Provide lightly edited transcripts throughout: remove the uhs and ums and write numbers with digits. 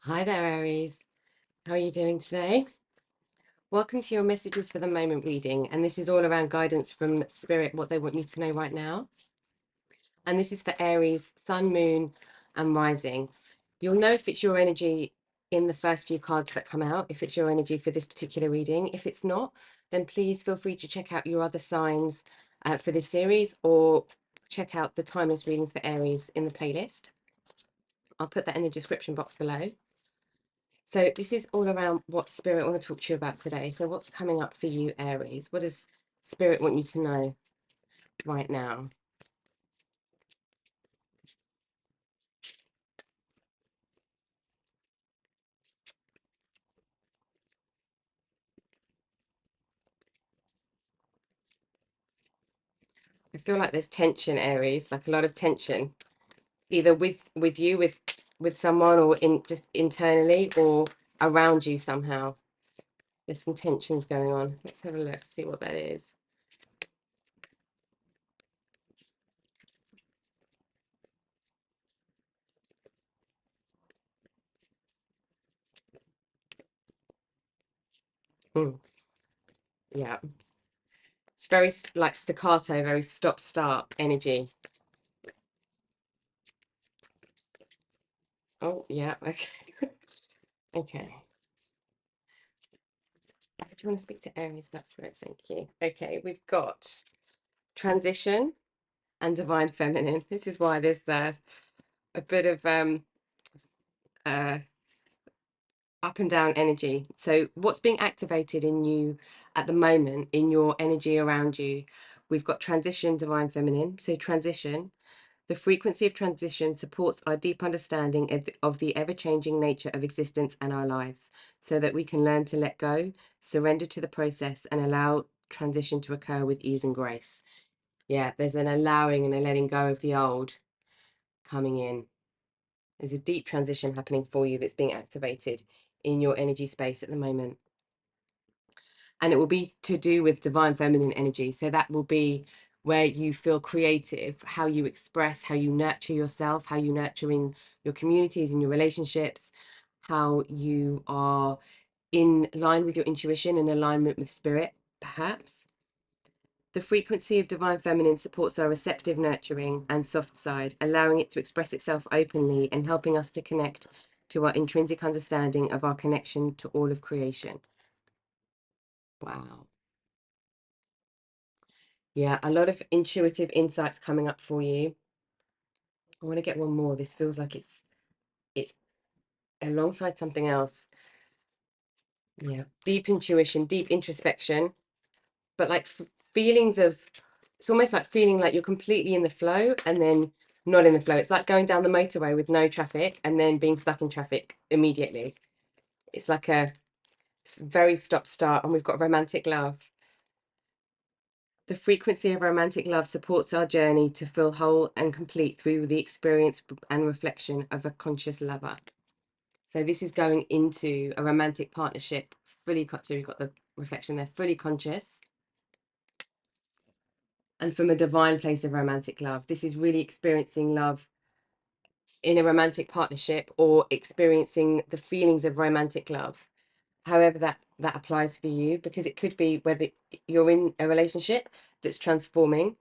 Hi there, Aries. How are you doing today? Welcome to your messages for the moment reading. And this is all around guidance from Spirit, what they want you to know right now. And this is for Aries, Sun, Moon, and Rising. You'll know if it's your energy in the first few cards that come out, if it's your energy for this particular reading. If it's not, then please feel free to check out your other signs for this series, or check out the timeless readings for Aries in the playlist. I'll put that in the description box below. So this is all around what Spirit want to talk to you about today. So what's coming up for you, Aries? What does Spirit want you to know right now? I feel like there's tension, Aries, like a lot of tension, either with you, with someone, or in just internally, or around you somehow. There's some tensions going on. Let's have a look, see what that is. Hmm. Yeah, it's very like staccato, very stop-start energy. Oh, yeah, okay. Okay. Do you want to speak to Aries? That's right, thank you. Okay, we've got transition and divine feminine. This is why there's a bit of uh, up and down energy. So what's being activated in you at the moment, in your energy around you? We've got transition, divine feminine. So transition, the frequency of transition supports our deep understanding of the ever-changing nature of existence and our lives, so that we can learn to let go, surrender to the process, and allow transition to occur with ease and grace. Yeah, there's an allowing and a letting go of the old coming in. There's a deep transition happening for you that's being activated in your energy space at the moment. And it will be to do with divine feminine energy. So that will be where you feel creative, how you express, how you nurture yourself, how you're nurturing your communities and your relationships, how you are in line with your intuition and alignment with spirit, perhaps. The frequency of divine feminine supports our receptive nurturing and soft side, allowing it to express itself openly and helping us to connect to our intrinsic understanding of our connection to all of creation. Wow. Yeah, a lot of intuitive insights coming up for you. I want to get one more. This feels like it's alongside something else. Yeah, deep intuition, deep introspection, but like feelings of, it's almost like feeling like you're completely in the flow and then not in the flow. It's like going down the motorway with no traffic and then being stuck in traffic immediately. It's like a very stop start. And we've got romantic love. The frequency of romantic love supports our journey to feel whole and complete through the experience and reflection of a conscious lover. So this is going into a romantic partnership, fully, so we've got the reflection there, fully conscious, and from a divine place of romantic love. This is really experiencing love in a romantic partnership, or experiencing the feelings of romantic love, however that applies for you, because it could be whether you're in a relationship that's transforming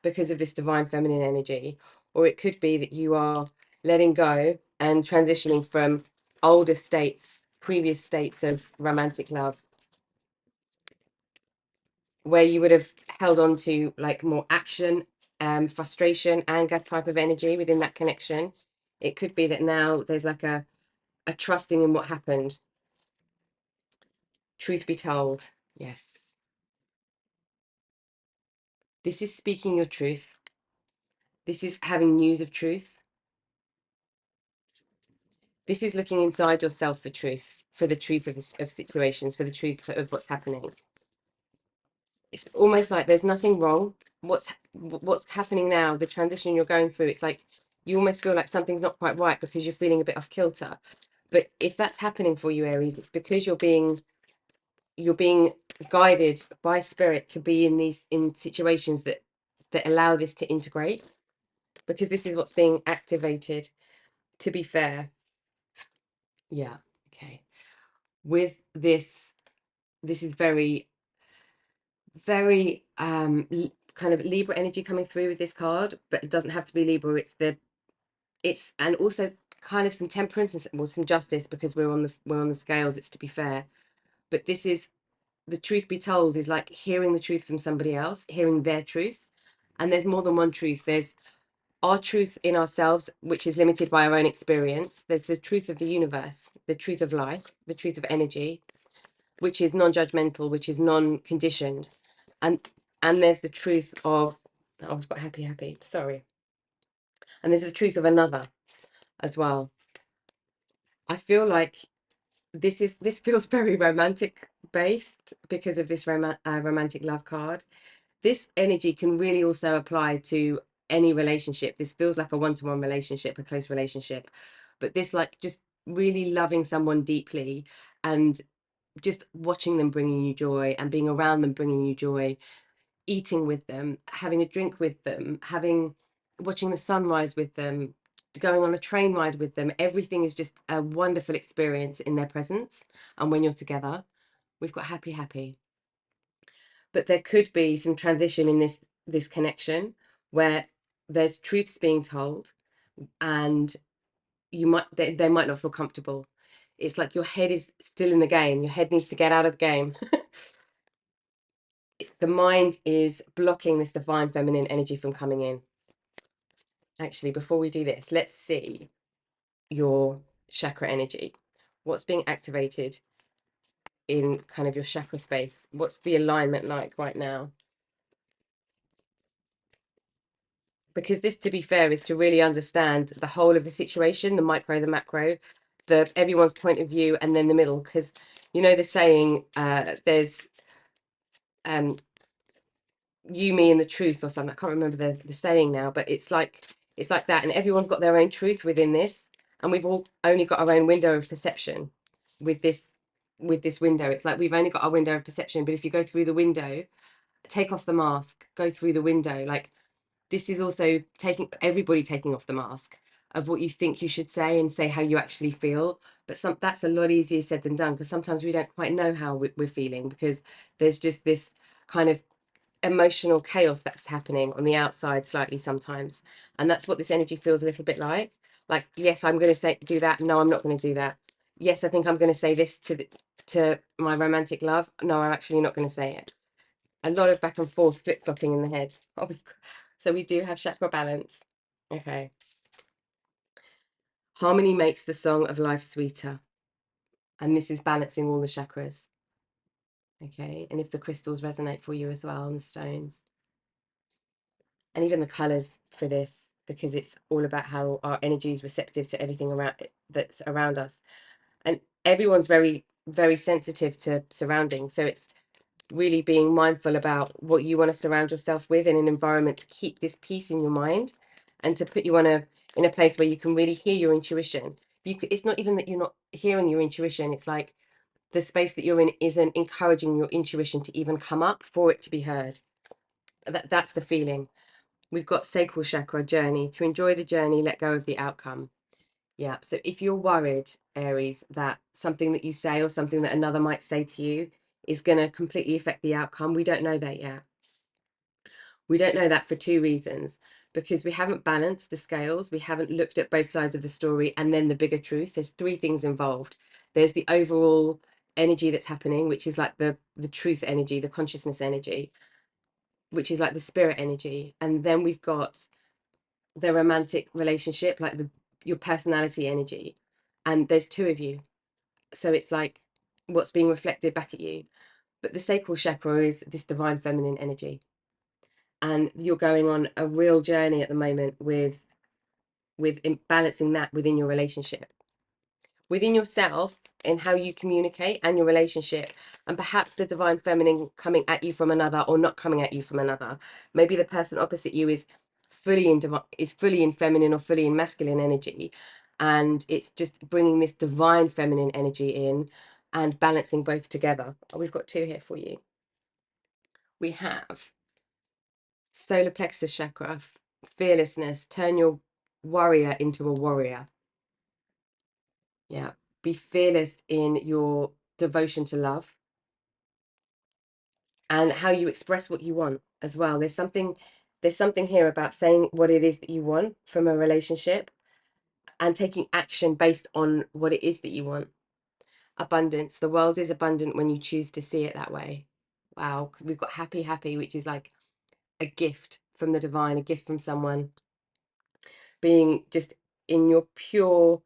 because of this divine feminine energy, or it could be that you are letting go and transitioning from older states, previous states of romantic love, where you would have held on to like more action, frustration, anger type of energy within that connection. It could be that now there's like a trusting in what happened. Truth be told, yes. This is speaking your truth. This is having news of truth. This is looking inside yourself for truth, for the truth of situations, for the truth of what's happening. It's almost like there's nothing wrong. What's happening now, the transition you're going through, it's like you almost feel like something's not quite right because you're feeling a bit off kilter. But if that's happening for you, Aries, it's because you're being guided by spirit to be in situations that allow this to integrate, because this is what's being activated, to be fair. Yeah. Okay. With this is very, very kind of Libra energy coming through with this card, but it doesn't have to be Libra. It's and also kind of some temperance and well, some justice, because we're on the scales. It's to be fair, but this is the truth be told is like hearing the truth from somebody else, hearing their truth, and there's more than one truth. There's our truth in ourselves, which is limited by our own experience. There's the truth of the universe, the truth of life, the truth of energy, which is non-judgmental, which is non-conditioned, and there's the truth of, oh, I've got happy, sorry, and there's the truth of another as well. I feel like this feels very romantic based because of this romantic love card. This energy can really also apply to any relationship. This feels like a one-to-one relationship, a close relationship, but this like just really loving someone deeply and just watching them bringing you joy and being around them bringing you joy, eating with them, having a drink with them, watching the sunrise with them, going on a train ride with them. Everything is just a wonderful experience in their presence. And when you're together, we've got happy. But there could be some transition in this connection where there's truths being told, and they might not feel comfortable. It's like your head is still in the game. Your head needs to get out of the game. The mind is blocking this divine feminine energy from coming in. Actually, before we do this, let's see your chakra energy. What's being activated in kind of your chakra space? What's the alignment like right now? Because this, to be fair, is to really understand the whole of the situation, the micro, the macro, the everyone's point of view, and then the middle. Because you know the saying, there's you, me, and the truth, or something. I can't remember the saying now, but it's like that, and everyone's got their own truth within this, and we've all only got our own window of perception with this window. It's like we've only got our window of perception, but if you go through the window, take off the mask, go through the window. Like, this is also taking off the mask of what you think you should say and say how you actually feel. But that's a lot easier said than done, because sometimes we don't quite know how we're feeling, because there's just this kind of emotional chaos that's happening on the outside slightly sometimes. And that's what this energy feels a little bit like, yes, I'm going to say do that, no, I'm not going to do that. Yes, I think I'm going to say this to my romantic love, no, I'm actually not going to say it. A lot of back and forth, flip-flopping in the head. Oh, so we do have chakra balance. Okay. Harmony makes the song of life sweeter, and this is balancing all the chakras. Okay, and if the crystals resonate for you as well, and the stones, and even the colors for this, because it's all about how our energy is receptive to everything around that's around us, and everyone's very, very sensitive to surroundings. So it's really being mindful about what you want to surround yourself with in an environment to keep this peace in your mind, and to put you in a place where you can really hear your intuition. It's not even that you're not hearing your intuition. It's like the space that you're in isn't encouraging your intuition to even come up for it to be heard. That's the feeling. We've got sacral chakra, journey. To enjoy the journey, let go of the outcome. Yeah. So if you're worried, Aries, that something that you say or something that another might say to you is going to completely affect the outcome, we don't know that yet. We don't know that for two reasons. Because we haven't balanced the scales, we haven't looked at both sides of the story, and then the bigger truth. There's three things involved. There's the overall energy that's happening, which is like the truth energy, the consciousness energy, which is like the spirit energy. And then we've got the romantic relationship, like your personality energy. And there's two of you. So it's like what's being reflected back at you. But the sacral chakra is this divine feminine energy. And you're going on a real journey at the moment with balancing that within your relationship, within yourself, in how you communicate and your relationship, and perhaps the divine feminine coming at you from another or not coming at you from another. Maybe the person opposite you is fully in feminine or fully in masculine energy, and it's just bringing this divine feminine energy in and balancing both together. Oh, we've got two here for you. We have solar plexus chakra, fearlessness. Turn your warrior into a warrior. Yeah, be fearless in your devotion to love and how you express what you want as well. There's something here about saying what it is that you want from a relationship and taking action based on what it is that you want. Abundance. The world is abundant when you choose to see it that way. Wow, because we've got happy, happy, which is like a gift from the divine, a gift from someone. Being just in your pure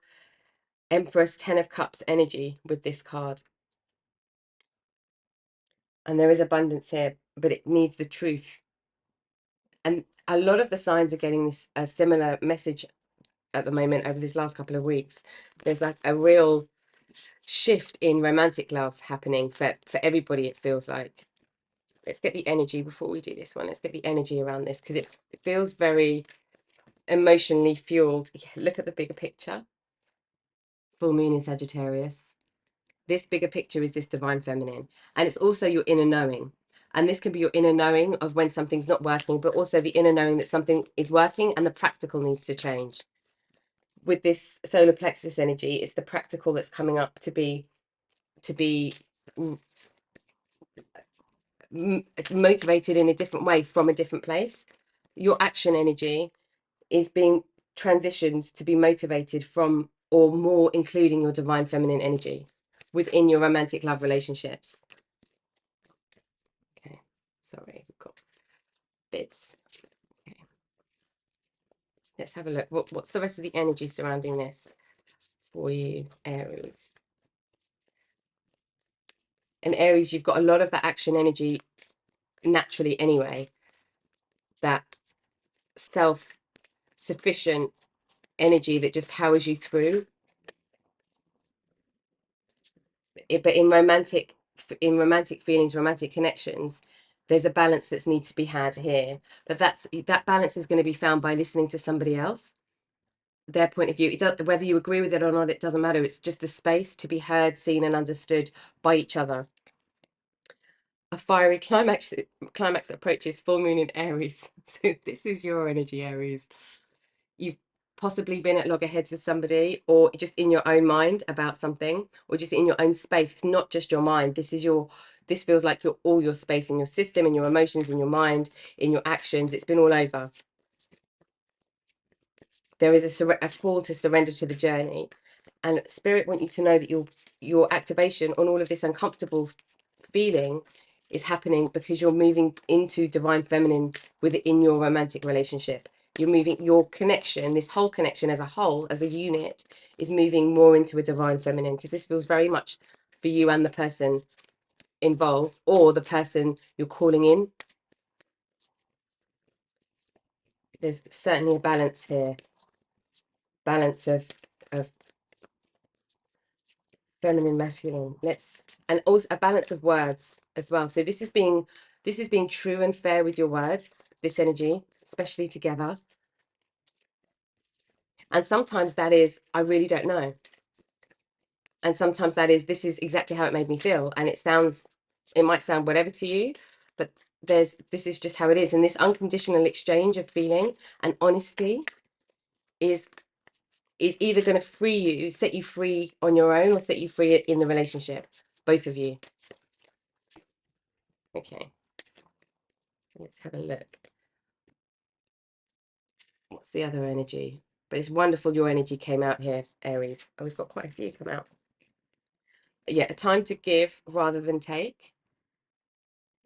Empress 10 of Cups energy with this card. And there is abundance here, but it needs the truth. And a lot of the signs are getting this a similar message at the moment over this last couple of weeks. There's like a real shift in romantic love happening for everybody, it feels like. Let's get the energy before we do this one. Let's get the energy around this because it feels very emotionally fueled. Yeah, look at the bigger picture. Full moon in Sagittarius. This bigger picture is this divine feminine. And it's also your inner knowing. And this can be your inner knowing of when something's not working, but also the inner knowing that something is working and the practical needs to change. With this solar plexus energy, it's the practical that's coming up to be motivated in a different way from a different place. Your action energy is being transitioned to be motivated from or more including your divine feminine energy within your romantic love relationships. Okay, sorry, we've got bits. Okay, let's have a look. What's the rest of the energy surrounding this for you, Aries? And Aries, you've got a lot of that action energy naturally anyway. That self-sufficient energy that just powers you through. But in romantic feelings, romantic connections, there's a balance that's needs to be had here. But that balance is going to be found by listening to somebody else, their point of view. It does, whether you agree with it or not, it doesn't matter. It's just the space to be heard, seen, and understood by each other. A fiery climax approaches full moon in Aries. So this is your energy, Aries. You've possibly been at loggerheads with somebody, or just in your own mind about something, or just in your own space. It's not just your mind. This feels like you're all your space in your system, in your emotions, in your mind, in your actions. It's been all over. There is a call to surrender to the journey, and spirit want you to know that your activation on all of this uncomfortable feeling is happening because you're moving into divine feminine within your romantic relationship. You're moving your connection, this whole connection as a whole, as a unit, is moving more into a divine feminine, because this feels very much for you and the person involved, or the person you're calling in. There's certainly a balance here, balance of feminine, masculine. And also a balance of words as well. So this is being true and fair with your words, this energy, especially together. And sometimes that is, I really don't know. And sometimes that is, this is exactly how it made me feel. And it might sound whatever to you, but this is just how it is. And this unconditional exchange of feeling and honesty is either going to free you, set you free on your own, or set you free in the relationship, both of you. Okay, let's have a look. What's the other energy? But it's wonderful your energy came out here, Aries. Oh, we've got quite a few come out. Yeah, a time to give rather than take.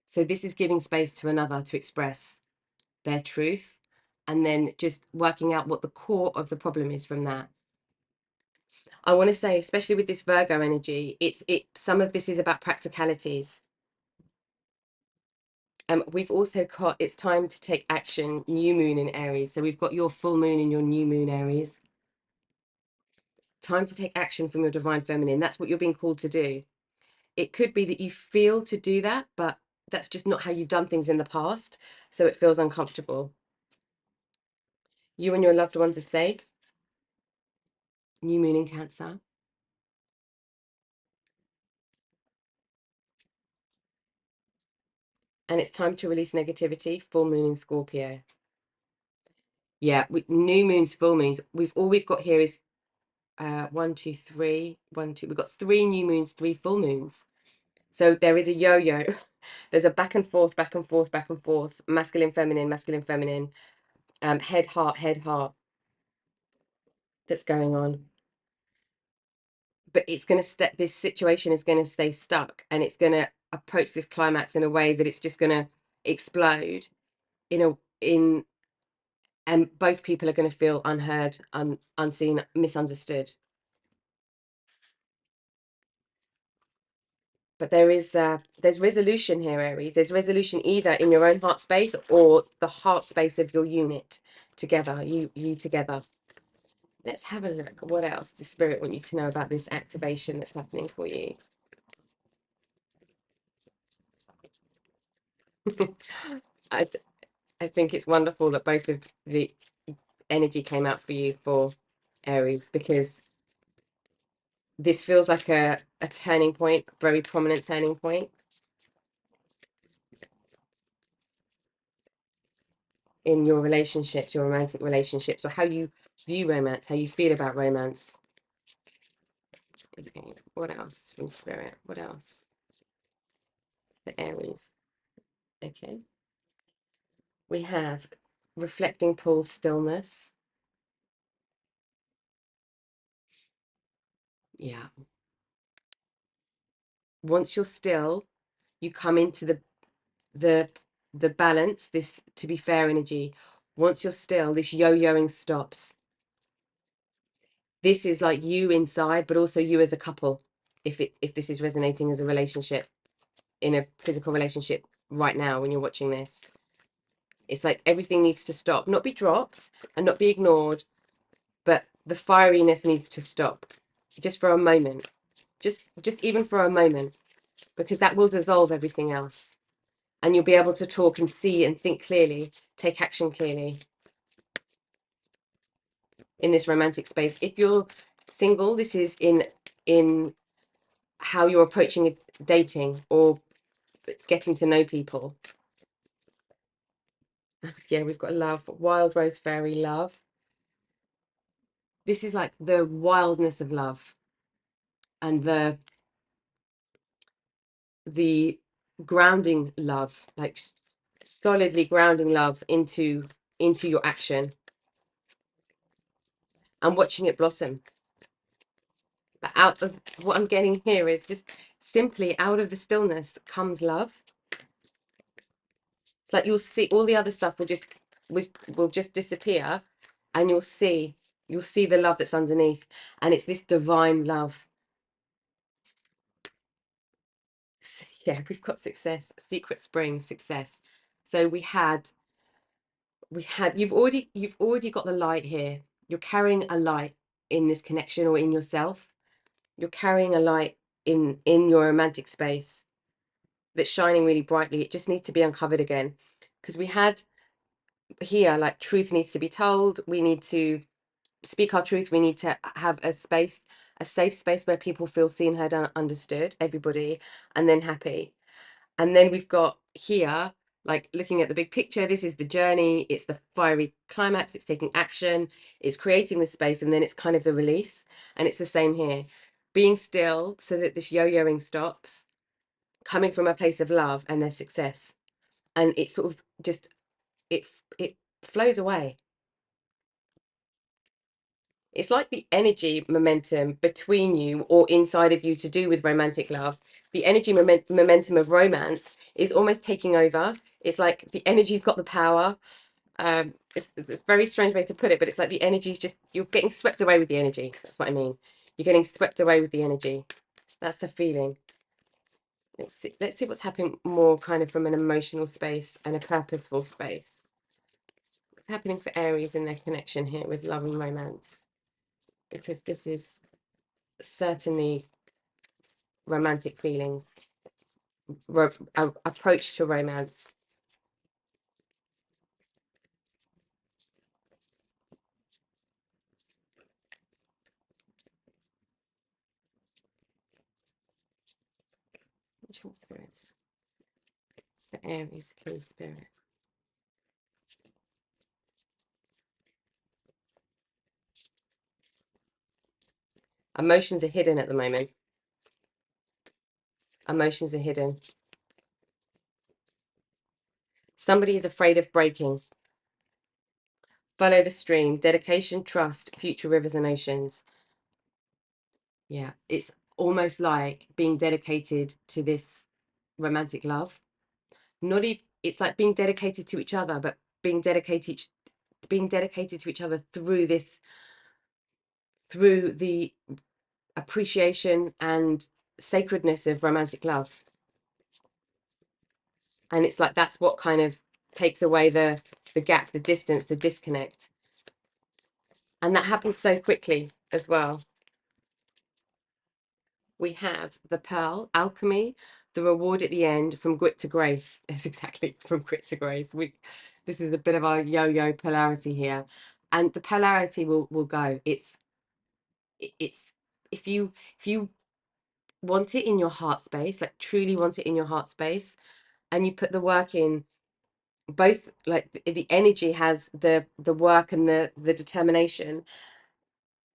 So this is giving space to another to express their truth, and then just working out what the core of the problem is from that. I want to say, especially with this Virgo energy, some of this is about practicalities. We've also got, it's time to take action, new moon in Aries. So we've got your full moon and your new moon, Aries. Time to take action from your divine feminine. That's what you're being called to do. It could be that you feel to do that, but that's just not how you've done things in the past. So it feels uncomfortable. You and your loved ones are safe. New moon in Cancer. And it's time to release negativity. Full moon in Scorpio. Yeah, new moons, full moons. All we've got here is 1, 2, 3, 1, 2. We've got 3 new moons, 3 full moons. So there is a yo-yo. There's a back and forth, back and forth, back and forth, masculine, feminine, head, heart that's going on. But it's going to this situation is going to stay stuck, and it's going to approach this climax in a way that it's just going to explode and both people are going to feel unheard, unseen, misunderstood. But there's resolution here, Aries. There's resolution either in your own heart space or the heart space of your unit together, you together. Let's have a look. What else does Spirit want you to know about this activation that's happening for you? I think it's wonderful that both of the energy came out for you for Aries, because this feels like a turning point, very prominent turning point in your relationships, your romantic relationships, or how you view romance, how you feel about romance. Okay, what else from Spirit? What else? The Aries. Okay. We have reflecting pool, stillness. Yeah. Once you're still, you come into the the balance, this to be fair energy. Once you're still, this yo-yoing stops. This is like you inside, but also you as a couple, if this is resonating as a relationship, in a physical relationship right now when you're watching this. It's like everything needs to stop, not be dropped and not be ignored, but the fieriness needs to stop just for a moment, just even for a moment, because that will dissolve everything else, and you'll be able to talk and see and think clearly, take action clearly in this romantic space. If you're single, this is in how you're approaching dating or getting to know people. Yeah, we've got love, wild rose fairy love. This is like the wildness of love and the grounding love, like solidly grounding love into your action and watching it blossom. But out of what I'm getting here is just simply out of the stillness comes love. It's like you'll see all the other stuff will just disappear, and you'll see the love that's underneath, and it's this divine love. Yeah, we've got success, secret spring, success. So you've already got the light here. You're carrying a light in this connection or in yourself. You're carrying a light in your romantic space that's shining really brightly. It just needs to be uncovered again, because we had here, like, truth needs to be told. We need to speak our truth. We need to have a safe space where people feel seen, heard, and understood, everybody, and then happy. And then we've got here, like, looking at the big picture, this is the journey, it's the fiery climax, it's taking action, it's creating the space, and then it's kind of the release. And it's the same here, being still so that this yo-yoing stops, coming from a place of love and their success, and it sort of just it flows away. It's like the energy momentum between you or inside of you to do with romantic love. The energy momentum of romance is almost taking over. It's like the energy's got the power. It's a very strange way to put it, but it's like the energy's just, you're getting swept away with the energy. That's what I mean. You're getting swept away with the energy. That's the feeling. Let's see what's happening more kind of from an emotional space and a purposeful space. What's happening for Aries in their connection here with love and romance? Because this is certainly romantic feelings, approach to romance. Which one, spirits? For Aries, please, spirit. Emotions are hidden at the moment. Emotions are hidden. Somebody is afraid of breaking. Follow the stream. Dedication, trust, future rivers and oceans. Yeah, it's almost like being dedicated to this romantic love. Not even, it's like being dedicated to each other, but being dedicated to each other through this, through the appreciation and sacredness of romantic love. And it's like that's what kind of takes away the gap, the distance, the disconnect. And that happens so quickly as well. We have the pearl, alchemy, the reward at the end, from grit to grace. It's exactly from grit to grace. This is a bit of our yo-yo polarity here. And the polarity will go. It's if you want it in your heart space, like truly want it in your heart space, and you put the work in, both like the energy has the work and the determination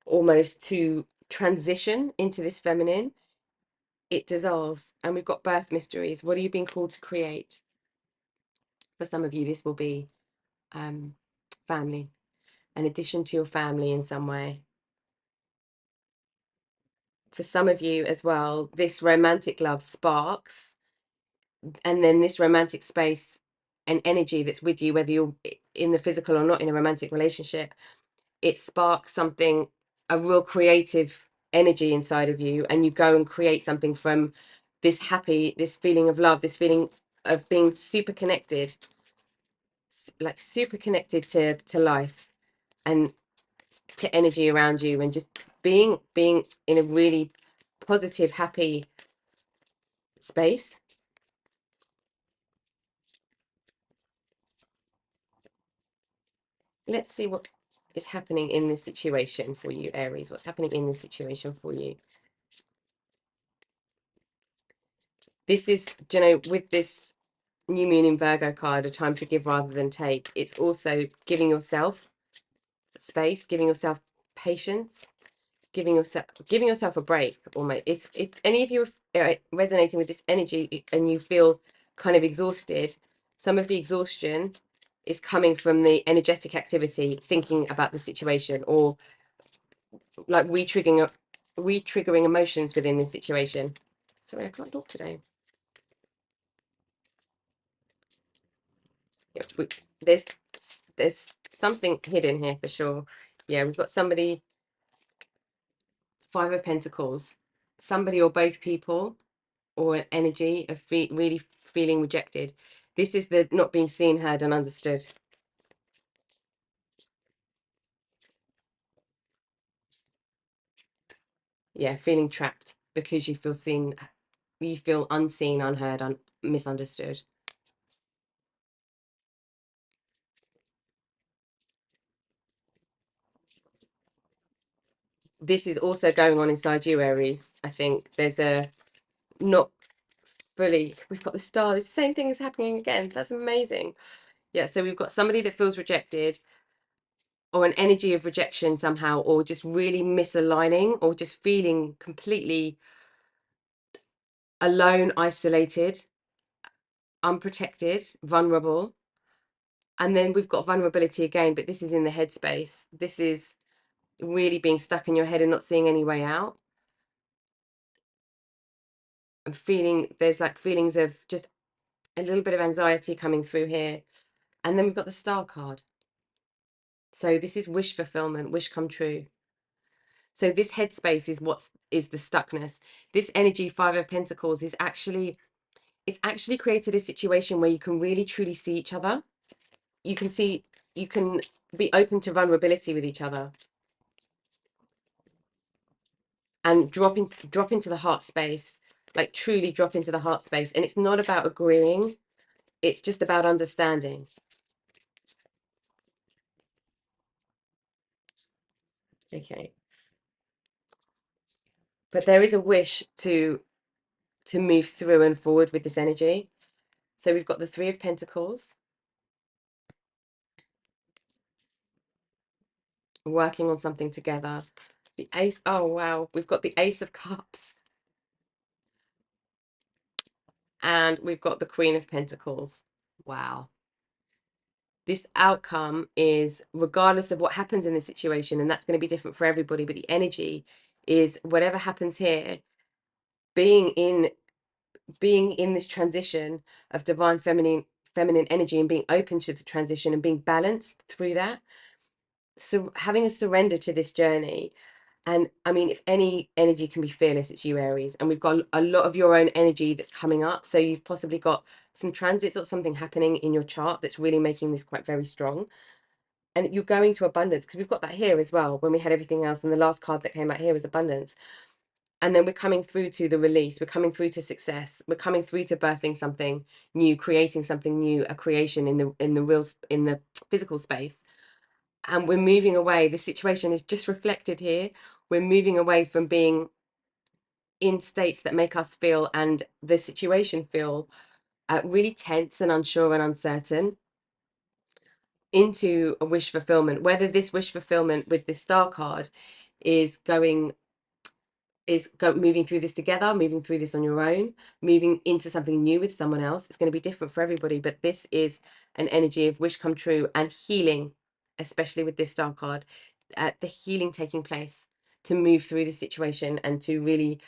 almost to transition into this feminine, it dissolves. And we've got birth mysteries. What are you being called to create? For some of you, this will be family, an addition to your family in some way. For some of you as well, this romantic love sparks, and then this romantic space and energy that's with you, whether you're in the physical or not in a romantic relationship, it sparks something, a real creative energy inside of you, and you go and create something from this this feeling of love, this feeling of being super connected, like super connected to life and to energy around you, and just being in a really positive, happy space. Let's see what is happening in this situation for you, Aries. What's happening in this situation for you? This is, you know, with this new moon in Virgo card, a time to give rather than take. It's also giving yourself space, giving yourself patience, giving yourself a break. Almost, if any of you are resonating with this energy and you feel kind of exhausted, some of the exhaustion is coming from the energetic activity, thinking about the situation, or like re-triggering emotions within this situation. Sorry, I can't talk today. Yeah, there's something hidden here for sure. Yeah, we've got somebody, Five of Pentacles, somebody or both people, or an energy of really feeling rejected. This is the not being seen, heard, and understood. Yeah, feeling trapped because you feel seen, you feel unseen, unheard, misunderstood. This is also going on inside you, Aries. I think there's a not fully, we've got the star, the same thing is happening again. That's amazing. Yeah, so we've got somebody that feels rejected, or an energy of rejection somehow, or just really misaligning, or just feeling completely alone, isolated, unprotected, vulnerable. And then we've got vulnerability again, but this is in the headspace. This is really being stuck in your head and not seeing any way out. And feeling, there's like feelings of just a little bit of anxiety coming through here. And then we've got the star card. So this is wish fulfillment, wish come true. So this headspace is the stuckness. This energy, Five of Pentacles, is actually, it's actually created a situation where you can really truly see each other. You can be open to vulnerability with each other, and drop into the heart space, like truly drop into the heart space. And it's not about agreeing, it's just about understanding. Okay, but there is a wish to move through and forward with this energy. So we've got the Three of Pentacles, working on something together. The ace. Oh, wow. We've got the Ace of Cups. And we've got the Queen of Pentacles. Wow. This outcome is regardless of what happens in the situation, and that's going to be different for everybody, but the energy is whatever happens here, being in this transition of divine feminine energy and being open to the transition and being balanced through that. So having a surrender to this journey. And I mean, if any energy can be fearless, it's you, Aries. And we've got a lot of your own energy that's coming up. So you've possibly got some transits or something happening in your chart that's really making this quite very strong. And you're going to abundance, because we've got that here as well when we had everything else. And the last card that came out here was abundance. And then we're coming through to the release. We're coming through to success. We're coming through to birthing something new, creating something new, a creation in the physical space. And we're moving away. The situation is just reflected here. We're moving away from being in states that make us feel and the situation feel really tense and unsure and uncertain, into a wish fulfillment. Whether this wish fulfillment with this star card is moving through this together, moving through this on your own, moving into something new with someone else. It's going to be different for everybody, but this is an energy of wish come true and healing, especially with this star card, the healing taking place to move through the situation and to really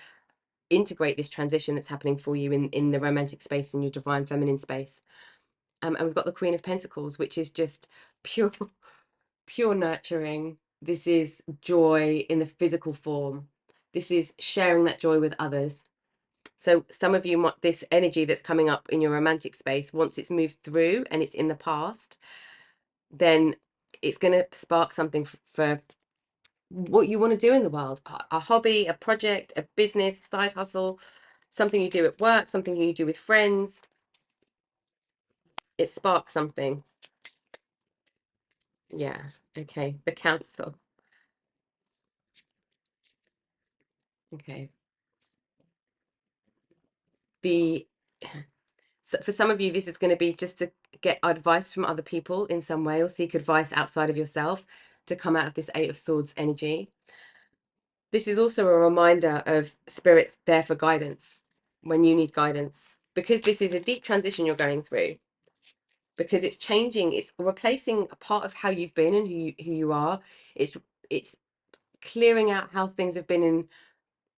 integrate this transition that's happening for you in the romantic space, in your divine feminine space. And we've got the Queen of Pentacles, which is just pure pure nurturing. This is joy in the physical form. This is sharing that joy with others. So some of you want this energy that's coming up in your romantic space. Once it's moved through and it's in the past, then it's going to spark something for what you want to do in the world. A hobby, a project, a business, side hustle, something you do at work, something you do with friends. It sparks something. Yeah. Okay. The Council. Okay. The So for some of you, this is going to be just to get advice from other people in some way, or seek advice outside of yourself to come out of this Eight of Swords energy. This is also a reminder of spirits there for guidance when you need guidance, because this is a deep transition you're going through, because it's changing, it's replacing a part of how you've been and who you are. It's clearing out how things have been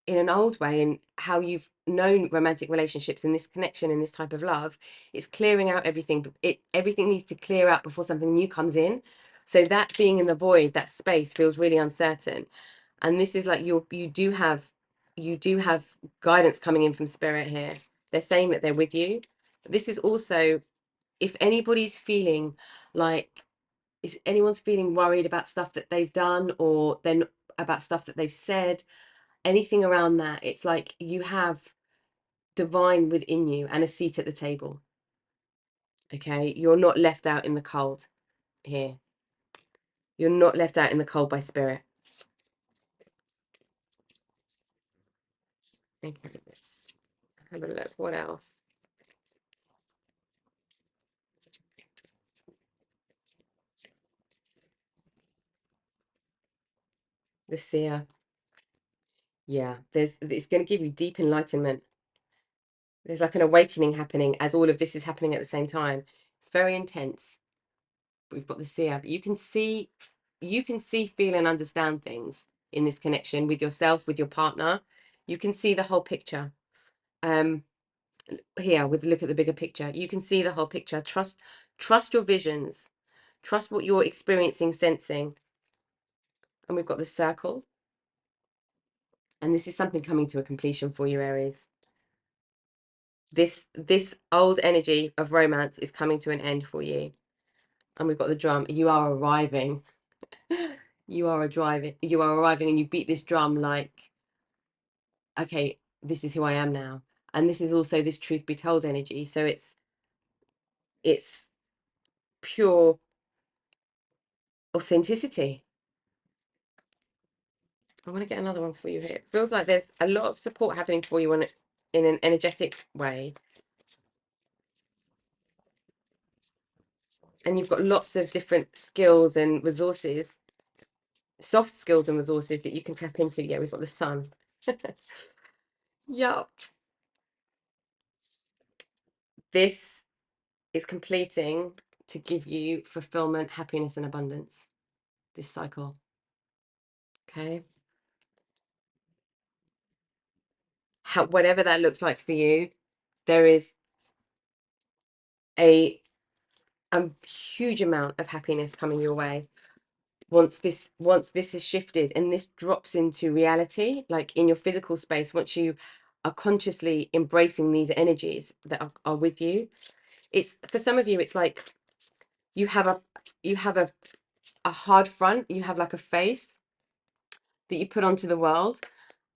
in an old way, and how you've known romantic relationships and this connection and this type of love. It's clearing out everything, but everything needs to clear out before something new comes in. So that being in the void, that space feels really uncertain. And this is like you do have guidance coming in from spirit here. They're saying that they're with you. This is also, if anybody's feeling like, if anyone's feeling worried about stuff that they've done, or then about stuff that they've said, anything around that, it's like you have divine within you and a seat at the table. Okay, you're not left out in the cold here. You're not left out in the cold by spirit. Okay, let's have a look. What else? The seer. Yeah, it's going to give you deep enlightenment. There's like an awakening happening as all of this is happening at the same time. It's very intense. We've got the seer, but you can see, feel, and understand things in this connection with yourself, with your partner. You can see the whole picture. Here, with look at the bigger picture, you can see the whole picture. Trust your visions. Trust what you're experiencing, sensing. And we've got the Circle. And this is something coming to a completion for you, Aries. This old energy of romance is coming to an end for you. And we've got the Drum. You are arriving. You are arriving, and you beat this drum like, okay, this is who I am now. And this is also this truth be told energy. So it's pure authenticity. I want to get another one for you here. It feels like there's a lot of support happening for you in an energetic way. And you've got lots of different skills and resources soft skills and resources that you can tap into. Yeah, we've got the sun. Yup. This is completing to give you fulfillment, happiness, and abundance. This cycle. Okay. Whatever that looks like for you, there is a huge amount of happiness coming your way once this is shifted and this drops into reality, like in your physical space. Once you are consciously embracing these energies that are with you, it's, for some of you, it's like you have a hard front, you have like a face that you put onto the world,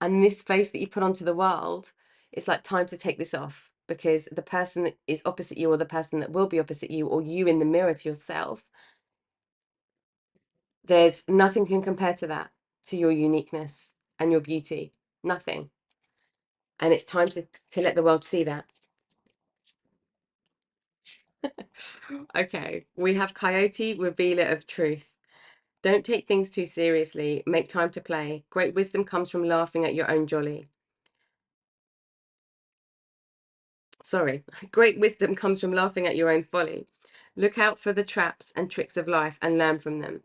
and this face that you put onto the world, it's like time to take this off, because the person that is opposite you, or the person that will be opposite you, or you in the mirror to yourself, there's nothing can compare to that, to your uniqueness and your beauty. Nothing. And it's time to let the world see that. Okay, we have Coyote, revealer of truth. Don't take things too seriously. Make time to play. Great wisdom comes from laughing at your own jolly. Sorry. Great wisdom comes from laughing at your own folly. Look out for the traps and tricks of life and learn from them.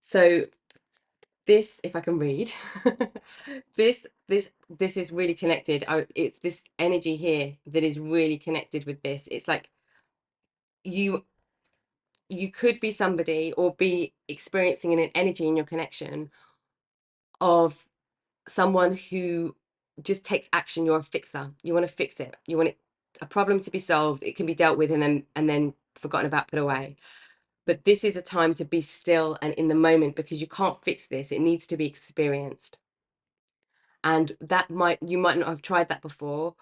So this, if I can read, this is really connected. It's this energy here that is really connected with this. It's like you could be somebody, or be experiencing an energy in your connection of someone who just takes action. You're a fixer. You want to fix it. You want a problem to be solved. It can be dealt with and then forgotten about, put away. But this is a time to be still and in the moment, because you can't fix this. It needs to be experienced. And you might not have tried that before,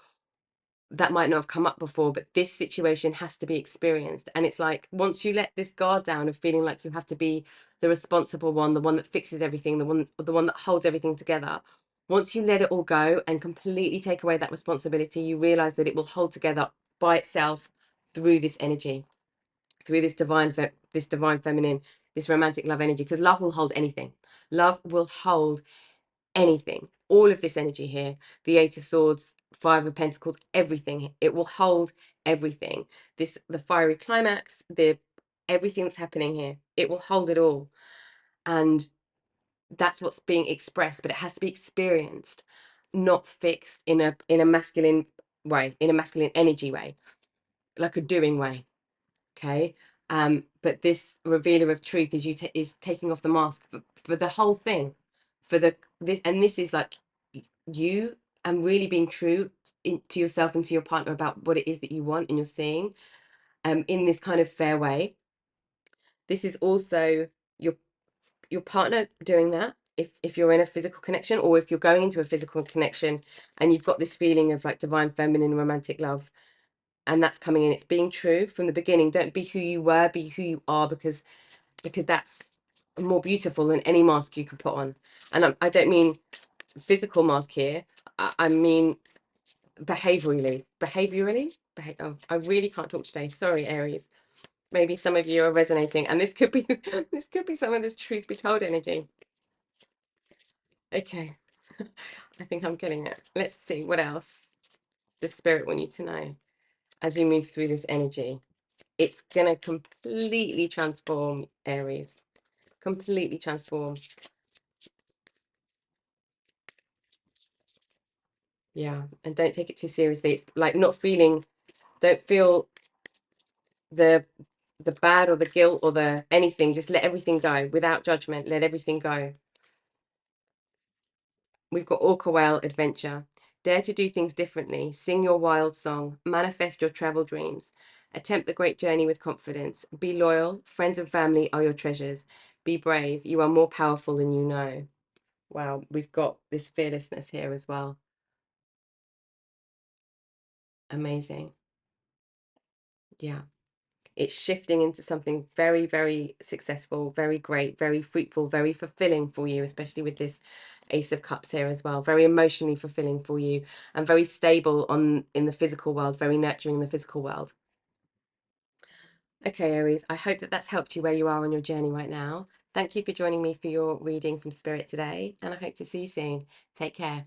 that might not have come up before, but this situation has to be experienced. And it's like, once you let this guard down of feeling like you have to be the responsible one, the one that fixes everything, the one that holds everything together, once you let it all go and completely take away that responsibility, you realize that it will hold together by itself through this energy, through this divine feminine, this romantic love energy. Because love will hold anything. Love will hold anything. All of this energy here, the Eight of Swords, Five of Pentacles, everything, it will hold everything. The fiery climax, everything that's happening here, it will hold it all. And that's what's being expressed, but it has to be experienced, not fixed in a masculine way, in a masculine energy way, like a doing way. Okay. But this revealer of truth is taking off the mask for the whole thing, for this is like you, and really being true to yourself and to your partner about what it is that you want and you're seeing, in this kind of fair way. This is also your partner doing that, if you're in a physical connection, or if you're going into a physical connection and you've got this feeling of like divine feminine romantic love, and that's coming in. It's being true from the beginning. Don't be who you were, be who you are, because that's more beautiful than any mask you could put on. And I don't mean physical mask here. I mean behaviorally. Oh, I really can't talk today. Sorry, Aries. Maybe some of you are resonating, and this could be this could be some of this truth be told energy. Okay. I think I'm getting it. Let's see what else the spirit want you to know as we move through this energy. It's going to completely transform, Aries. Completely transform. Yeah. And don't take it too seriously. It's like don't feel the bad or the guilt or the anything. Just let everything go without judgment. Let everything go. We've got Orca Whale Adventure. Dare to do things differently. Sing your wild song. Manifest your travel dreams. Attempt the great journey with confidence. Be loyal. Friends and family are your treasures. Be brave. You are more powerful than you know. Wow, we've got this fearlessness here as well. Amazing. Yeah. It's shifting into something very, very successful, very great, very fruitful, very fulfilling for you, especially with this Ace of Cups here as well. Very emotionally fulfilling for you, and very stable in the physical world, very nurturing in the physical world. Okay, Aries, I hope that that's helped you where you are on your journey right now. Thank you for joining me for your reading from Spirit today, and I hope to see you soon. Take care.